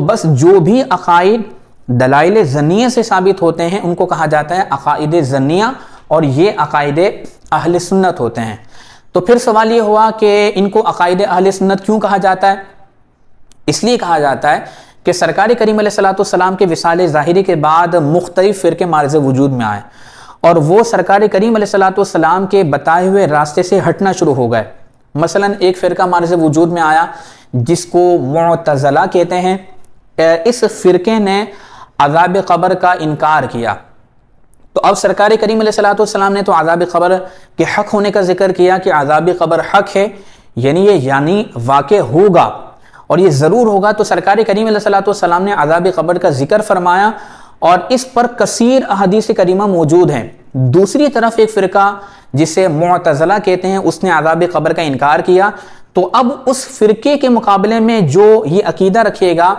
بس جو بھی عقائد دلائل ظنیہ سے ثابت ہوتے ہیں ان کو کہا جاتا ہے عقائد ظنیہ، اور یہ عقائد اہل سنت ہوتے ہیں۔ تو پھر سوال یہ ہوا کہ ان کو عقائد اہل سنت کیوں کہا جاتا ہے؟ اس لیے کہا جاتا ہے کہ سرکار کریم علیہ الصلوۃ والسلام کے وصال ظاہری کے بعد مختلف فرقے معرض وجود میں آئے، اور وہ سرکار کریم علیہ الصلوۃ والسلام کے بتائے ہوئے راستے سے ہٹنا شروع ہو گئے۔ مثلا ایک فرقہ معرض وجود میں آیا جس کو معتزلہ کہتے ہیں۔ اس فرقے نے عذاب قبر کا انکار کیا۔ تو اب سرکار کریم علیہ الصلوۃ والسلام نے تو عذاب قبر کے حق ہونے کا ذکر کیا کہ عذاب قبر حق ہے، یعنی واقع ہوگا اور یہ ضرور ہوگا، تو سرکار کریم علیہ الصلوۃ والسلام نے عذاب قبر کا ذکر فرمایا اور اس پر کثیر احادیث کریمہ موجود ہیں۔ دوسری طرف ایک فرقہ جسے معتزلہ کہتے ہیں اس نے عذاب قبر کا انکار کیا، تو اب اس فرقے کے مقابلے میں جو یہ عقیدہ رکھے گا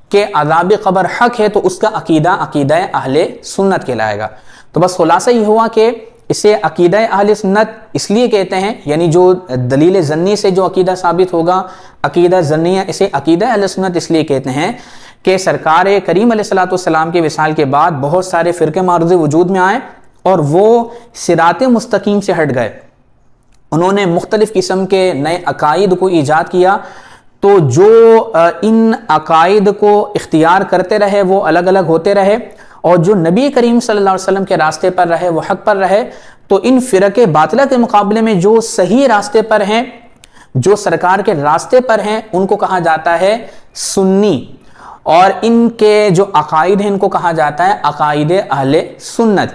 کہ عذاب قبر حق ہے تو اس کا عقیدہ اہل سنت کہلائے گا۔ تو بس خلاصہ یہ ہوا کہ اسے عقیدہ اہل سنت اس لیے کہتے ہیں، یعنی جو دلیل ظنی سے جو عقیدہ ثابت ہوگا عقیدہ ظنیہ، اسے عقیدہ اہل سنت اس لیے کہتے ہیں کہ سرکار کریم علیہ الصلوۃ والسلام کے وصال کے بعد بہت سارے فرقے معرض وجود میں آئے اور وہ صراط مستقیم سے ہٹ گئے۔ انہوں نے مختلف قسم کے نئے عقائد کو ایجاد کیا، تو جو ان عقائد کو اختیار کرتے رہے وہ الگ الگ ہوتے رہے، اور جو نبی کریم صلی اللہ علیہ وسلم کے راستے پر رہے وہ حق پر رہے۔ تو ان فرق باطلہ کے مقابلے میں جو صحیح راستے پر ہیں، جو سرکار کے راستے پر ہیں، ان کو کہا جاتا ہے سنی، اور ان کے جو عقائد ہیں ان کو کہا جاتا ہے عقائد اہل سنت۔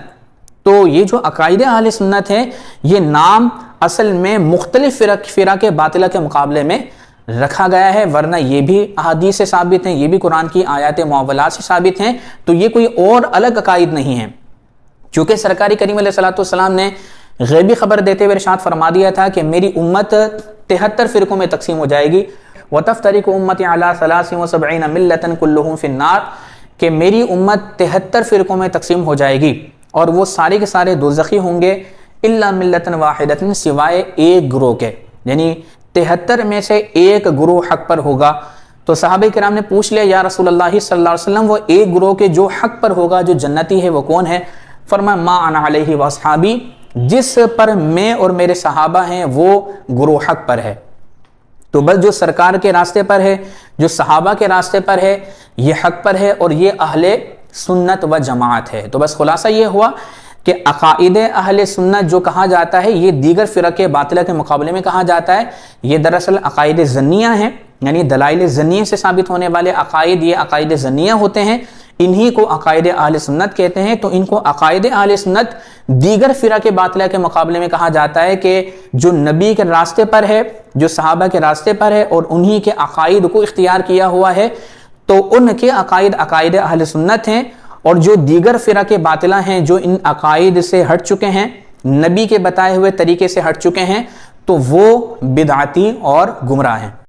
تو یہ جو عقائد اہل سنت ہیں یہ نام اصل میں مختلف فرق باطلہ کے مقابلے میں رکھا گیا ہے، ورنہ یہ بھی احادیث سے ثابت ہیں، یہ بھی قرآن کی آیات معولات سے ثابت ہیں، تو یہ کوئی اور الگ عقائد نہیں ہیں۔ چونکہ سرکار کریم علیہ الصلوۃ والسلام نے غیبی خبر دیتے ہوئے ارشاد فرما دیا تھا کہ میری امت 73 فرقوں میں تقسیم ہو جائے گی، وَتَفْتَرِقُ أُمَّتِي عَلَىٰ 73 مِلَّةً كُلُّهُمْ فِي النَّارِ، کہ میری امت 73 فرقوں میں تقسیم ہو جائے گی اور وہ سارے کے سارے دوزخی ہوں گے، إِلَّا مِلَّةً وَاحِدَةً، سوائے ایک گروہ کے، یعنی 73 میں سے ایک گروہ حق پر ہوگا۔ تو صحابہ کرام نے پوچھ لیا یا رسول اللہ صلی اللہ علیہ وسلم وہ ایک گروہ کے جو حق پر ہوگا، جو جنتی ہے، وہ کون ہے؟ فرمایا ما انا علیہ واصحابی، جس پر میں اور میرے صحابہ ہیں وہ گروہ حق پر ہے۔ تو بس جو سرکار کے راستے پر ہے، جو صحابہ کے راستے پر ہے، یہ حق پر ہے اور یہ اہل سنت و جماعت ہے۔ تو بس خلاصہ یہ ہوا کہ عقائد اہل سنت جو کہا جاتا ہے یہ دیگر فرق باطلہ کے مقابلے میں کہا جاتا ہے، یہ دراصل عقائد ظنیہ ہیں، یعنی دلائل ظنیہ سے ثابت ہونے والے عقائد یہ عقائد ظنیہ ہوتے ہیں، انہی کو عقائد اہل سنت کہتے ہیں۔ تو ان کو عقائد اہل سنت دیگر فرق باطلہ کے مقابلے میں کہا جاتا ہے کہ جو نبی کے راستے پر ہے، جو صحابہ کے راستے پر ہے اور انہی کے عقائد کو اختیار کیا ہوا ہے، تو ان کے عقائد اہل سنت ہیں، اور جو دیگر فرق باطلہ ہیں جو ان عقائد سے ہٹ چکے ہیں، نبی کے بتائے ہوئے طریقے سے ہٹ چکے ہیں، تو وہ بدعتی اور گمراہ ہیں۔